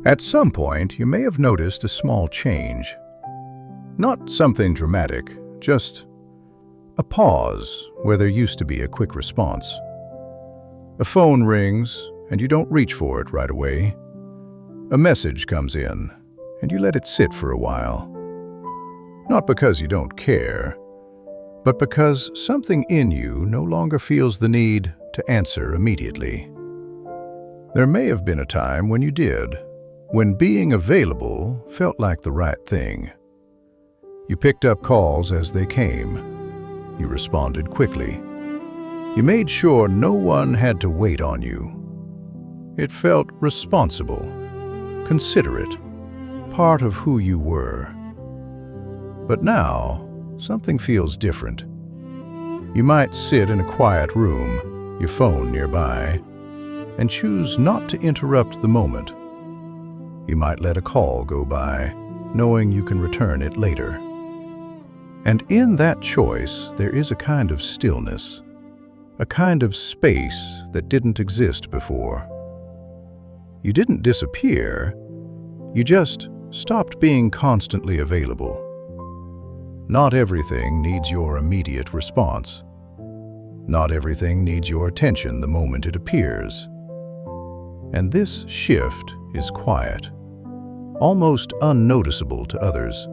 At some point, you may have noticed a small change. Not something dramatic, just a pause where there used to be a quick response. A phone rings, and you don't reach for it right away. A message comes in, and you let it sit for a while. Not because you don't care, but because something in you no longer feels the need to answer immediately. There may have been a time when you did, when being available felt like the right thing. You picked up calls as they came. You responded quickly. You made sure no one had to wait on you. It felt responsible, considerate, part of who you were. But now, something feels different. You might sit in a quiet room, your phone nearby, and choose not to interrupt the moment. You might let a call go by, knowing you can return it later. And in that choice, there is a kind of stillness, a kind of space that didn't exist before. You didn't disappear, you just stopped being constantly available. Not everything needs your immediate response. Not everything needs your attention the moment it appears. And this shift is quiet, almost unnoticeable to others.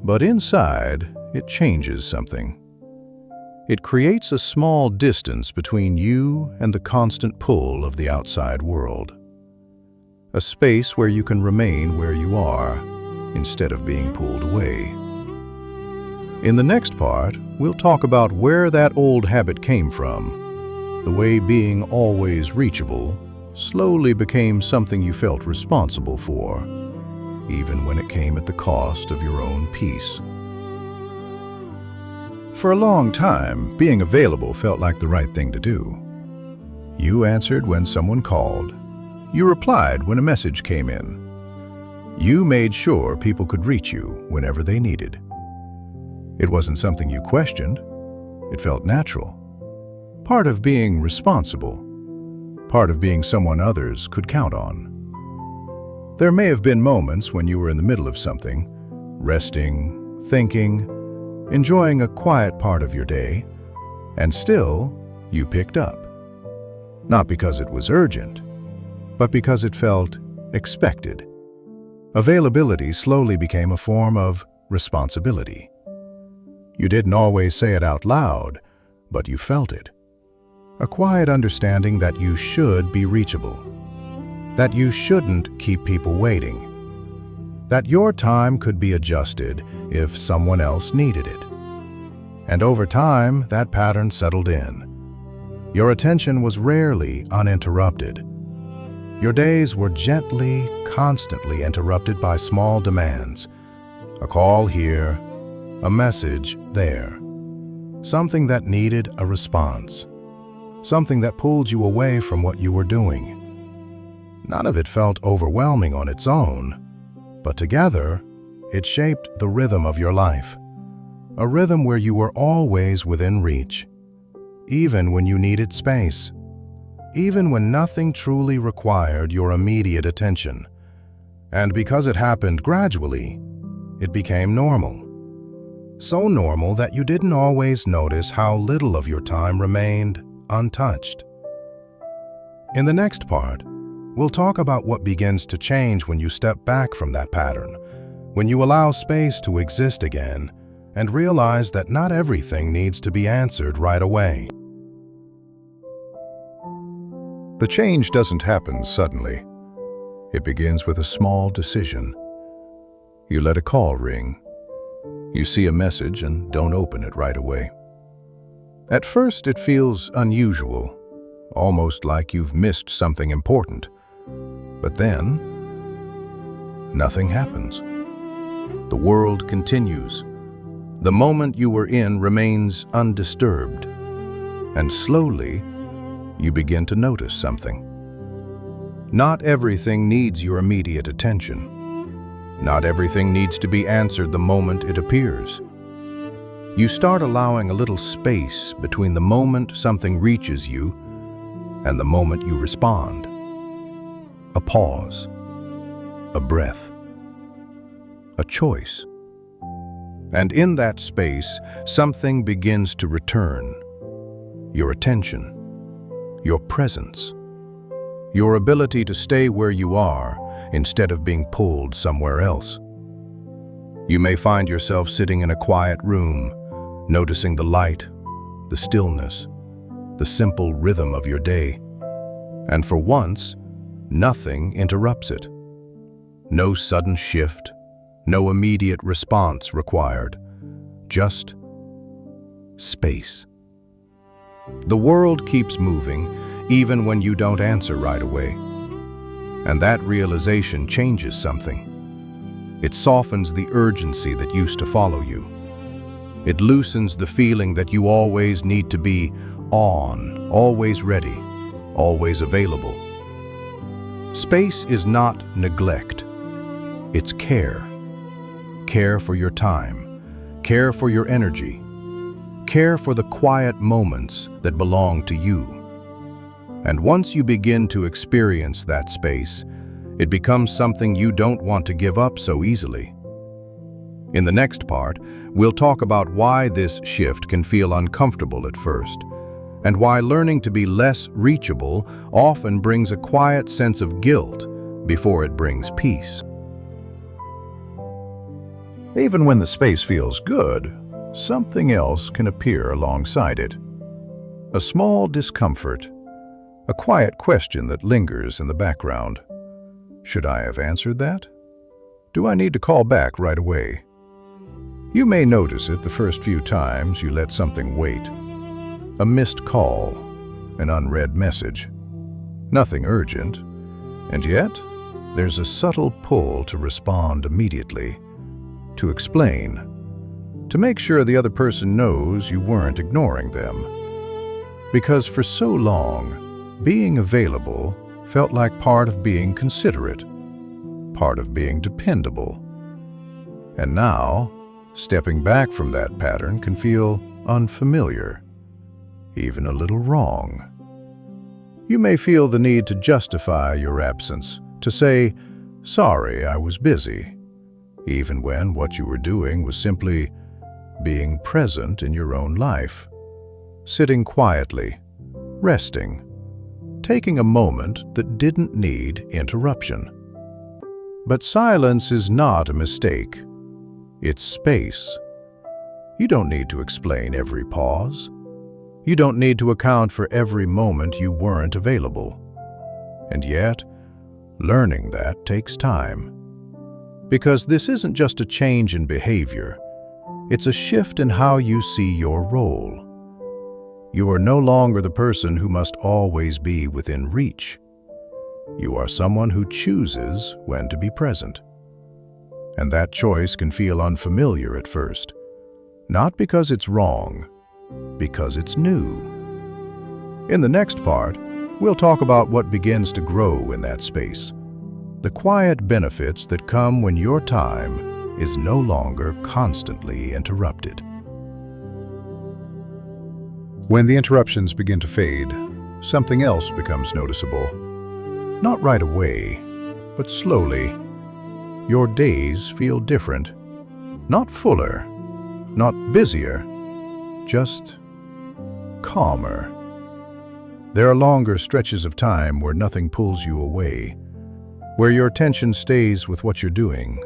But inside, it changes something. It creates a small distance between you and the constant pull of the outside world. A space where you can remain where you are, instead of being pulled away. In the next part, we'll talk about where that old habit came from, the way being always reachable slowly became something you felt responsible for, even when it came at the cost of your own peace. For a long time, being available felt like the right thing to do. You answered when someone called. You replied when a message came in. You made sure people could reach you whenever they needed. It wasn't something you questioned. It felt natural. Part of being responsible. Part of being someone others could count on. There may have been moments when you were in the middle of something, resting, thinking, enjoying a quiet part of your day, and still you picked up. Not because it was urgent, but because it felt expected. Availability slowly became a form of responsibility. You didn't always say it out loud, but you felt it. A quiet understanding that you should be reachable, that you shouldn't keep people waiting, that your time could be adjusted if someone else needed it. And over time, that pattern settled in. Your attention was rarely uninterrupted. Your days were gently, constantly interrupted by small demands. A call here, a message there. Something that needed a response. Something that pulled you away from what you were doing. None of it felt overwhelming on its own, but together, it shaped the rhythm of your life. A rhythm where you were always within reach, even when you needed space, even when nothing truly required your immediate attention. And because it happened gradually, it became normal. So normal that you didn't always notice how little of your time remained untouched. In the next part, we'll talk about what begins to change when you step back from that pattern, when you allow space to exist again, and realize that not everything needs to be answered right away. The change doesn't happen suddenly. It begins with a small decision. You let a call ring. You see a message and don't open it right away. At first, it feels unusual, almost like you've missed something important. But then, nothing happens. The world continues. The moment you were in remains undisturbed. And slowly, you begin to notice something. Not everything needs your immediate attention. Not everything needs to be answered the moment it appears. You start allowing a little space between the moment something reaches you and the moment you respond. A pause, a breath, a choice. And in that space, something begins to return. Your attention, your presence, your ability to stay where you are instead of being pulled somewhere else. You may find yourself sitting in a quiet room, noticing the light, the stillness, the simple rhythm of your day. And for once, nothing interrupts it. No sudden shift, no immediate response required, just space. The world keeps moving even when you don't answer right away. And that realization changes something. It softens the urgency that used to follow you. It loosens the feeling that you always need to be on, always ready, always available. Space is not neglect. It's care. Care for your time, care for your energy, care for the quiet moments that belong to you. And once you begin to experience that space, it becomes something you don't want to give up so easily. In the next part, we'll talk about why this shift can feel uncomfortable at first, and why learning to be less reachable often brings a quiet sense of guilt before it brings peace. Even when the space feels good, something else can appear alongside it. A small discomfort, a quiet question that lingers in the background. Should I have answered that? Do I need to call back right away? You may notice it the first few times you let something wait. A missed call, an unread message. Nothing urgent, and yet there's a subtle pull to respond immediately, to explain, to make sure the other person knows you weren't ignoring them. Because for so long, being available felt like part of being considerate, part of being dependable. And now, stepping back from that pattern can feel unfamiliar, even a little wrong. You may feel the need to justify your absence, to say, "Sorry, I was busy," even when what you were doing was simply being present in your own life, sitting quietly, resting, taking a moment that didn't need interruption. But silence is not a mistake. It's space. You don't need to explain every pause. You don't need to account for every moment you weren't available. And yet, learning that takes time. Because this isn't just a change in behavior. It's a shift in how you see your role. You are no longer the person who must always be within reach. You are someone who chooses when to be present. And that choice can feel unfamiliar at first. Not because it's wrong, because it's new. In the next part, we'll talk about what begins to grow in that space. The quiet benefits that come when your time is no longer constantly interrupted. When the interruptions begin to fade, something else becomes noticeable. Not right away, but slowly. Your days feel different. Not fuller, not busier, just calmer. There are longer stretches of time where nothing pulls you away, where your attention stays with what you're doing,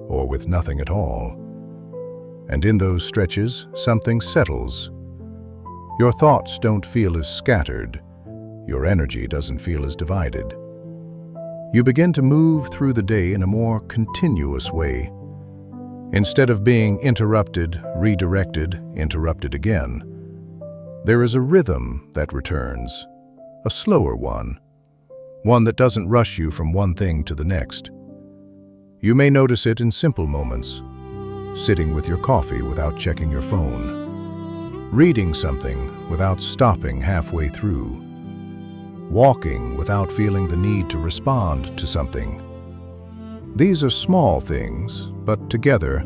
or with nothing at all. And in those stretches, something settles. Your thoughts don't feel as scattered. Your energy doesn't feel as divided. You begin to move through the day in a more continuous way. Instead of being interrupted, redirected, interrupted again, there is a rhythm that returns, a slower one that doesn't rush you from one thing to the next. You may notice it in simple moments, sitting with your coffee without checking your phone, reading something without stopping halfway through, walking without feeling the need to respond to something. These are small things, but together,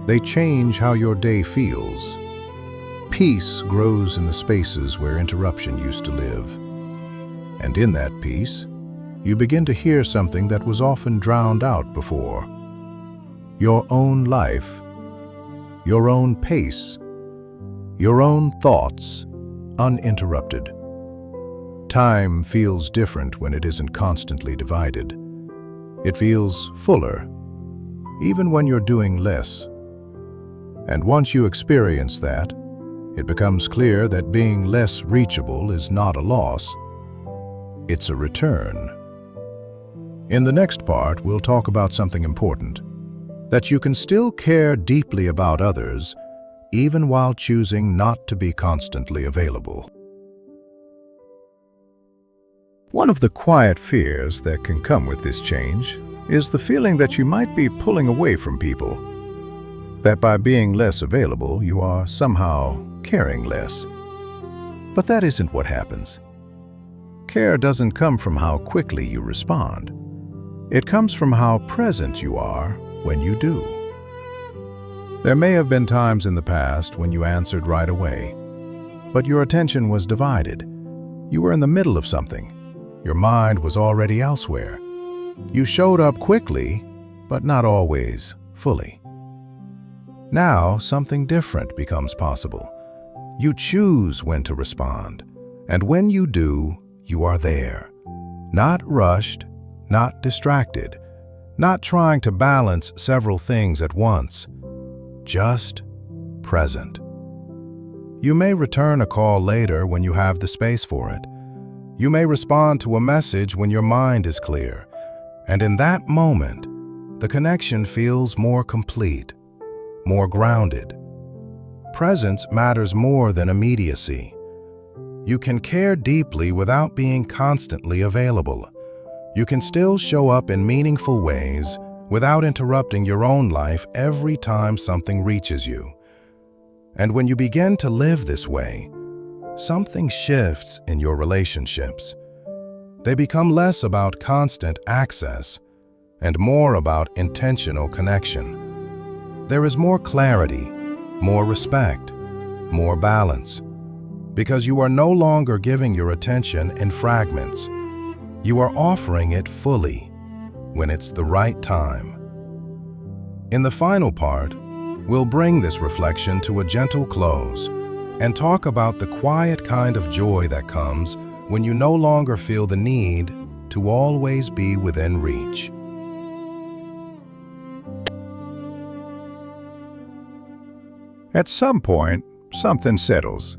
they change how your day feels. Peace grows in the spaces where interruption used to live. And in that peace, you begin to hear something that was often drowned out before. Your own life, your own pace, your own thoughts, uninterrupted. Time feels different when it isn't constantly divided. It feels fuller, even when you're doing less. And once you experience that, it becomes clear that being less reachable is not a loss. It's a return. In the next part, we'll talk about something important, that you can still care deeply about others, even while choosing not to be constantly available. One of the quiet fears that can come with this change is the feeling that you might be pulling away from people, that by being less available, you are somehow caring less. But that isn't what happens. Care doesn't come from how quickly you respond. It comes from how present you are when you do. There may have been times in the past when you answered right away, but your attention was divided. You were in the middle of something. Your mind was already elsewhere. You showed up quickly, but not always fully. Now, something different becomes possible. You choose when to respond, and when you do, you are there. Not rushed, not distracted, not trying to balance several things at once. Just present. You may return a call later when you have the space for it. You may respond to a message when your mind is clear, and in that moment, the connection feels more complete, more grounded. Presence matters more than immediacy. You can care deeply without being constantly available. You can still show up in meaningful ways without interrupting your own life every time something reaches you. And when you begin to live this way, something shifts in your relationships. They become less about constant access and more about intentional connection. There is more clarity, more respect, more balance, because you are no longer giving your attention in fragments. You are offering it fully when it's the right time. In the final part, we'll bring this reflection to a gentle close and talk about the quiet kind of joy that comes when you no longer feel the need to always be within reach. At some point, something settles.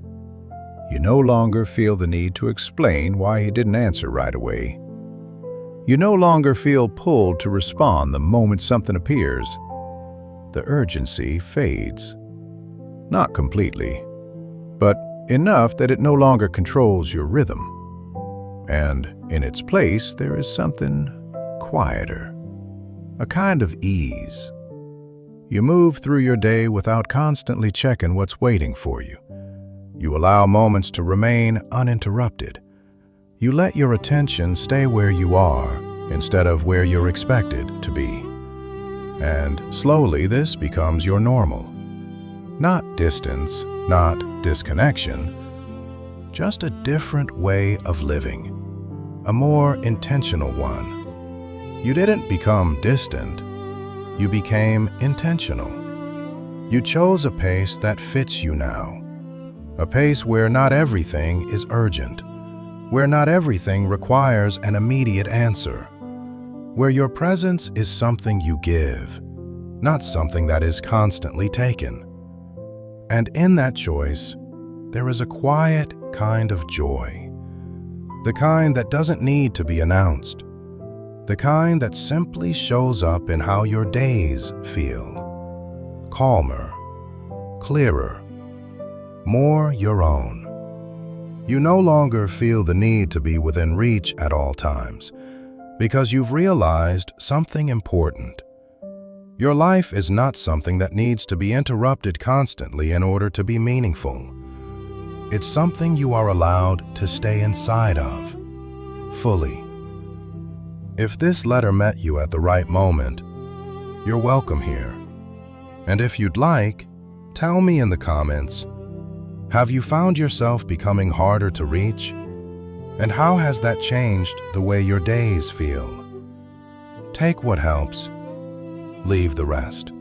You no longer feel the need to explain why he didn't answer right away. You no longer feel pulled to respond the moment something appears. The urgency fades. Not completely, but enough that it no longer controls your rhythm. And in its place, there is something quieter, a kind of ease. You move through your day without constantly checking what's waiting for you. You allow moments to remain uninterrupted. You let your attention stay where you are instead of where you're expected to be. And slowly this becomes your normal. Not distance, not disconnection, just a different way of living, a more intentional one. You didn't become distant, you became intentional. You chose a pace that fits you now, a pace where not everything is urgent, where not everything requires an immediate answer, where your presence is something you give, not something that is constantly taken. And in that choice, there is a quiet kind of joy, the kind that doesn't need to be announced, the kind that simply shows up in how your days feel, calmer, clearer, more your own. You no longer feel the need to be within reach at all times because you've realized something important. Your life is not something that needs to be interrupted constantly in order to be meaningful. It's something you are allowed to stay inside of, fully. If this letter met you at the right moment, you're welcome here. And if you'd like, tell me in the comments, have you found yourself becoming harder to reach? And how has that changed the way your days feel? Take what helps, leave the rest.